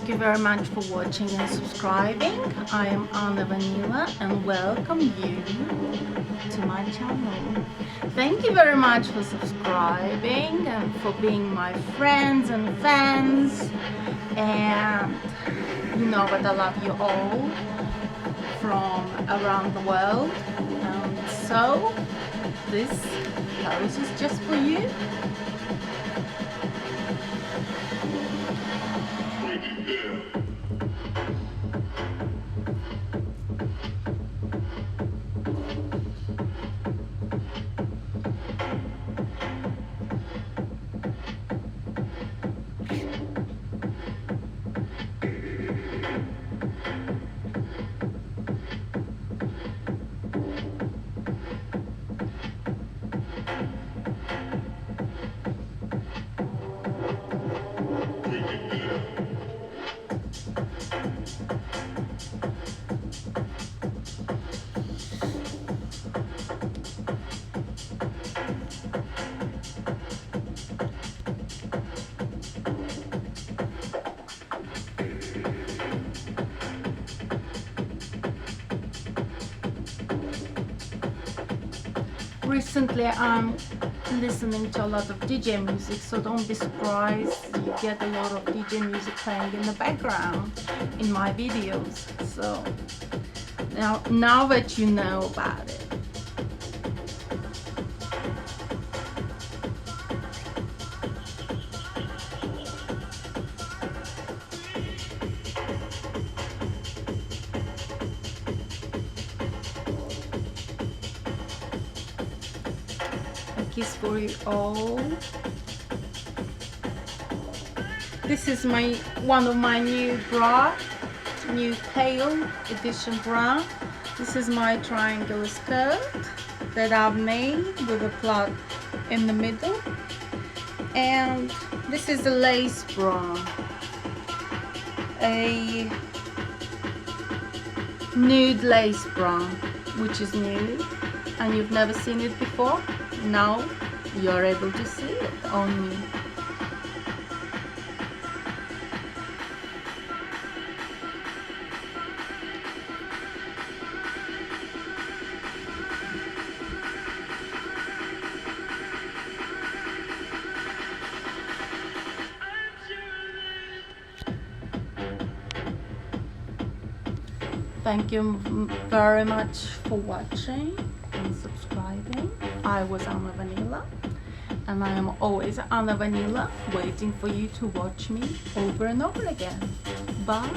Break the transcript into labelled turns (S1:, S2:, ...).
S1: Thank you very much for watching and subscribing. I am Anna Vanila and welcome you to my channel. Thank you very much for subscribing and for being my friends and fans. And you know that I love you all from around the world. And so this pose is just for you. Recently I'm listening to a lot of DJ music, so don't be surprised you get a lot of DJ music playing in the background in my videos. So now that you know about it. Kiss for you all. This is one of my new pale edition bra. This is my triangular skirt that I've made with a plug in the middle, and this is a lace bra, a nude lace bra, which is new and you've never seen it before. Now you're able to see it on me. Thank you very much for watching and subscribing. I was Anna Vanila, and I am always Anna Vanila, waiting for you to watch me over and over again. Bye!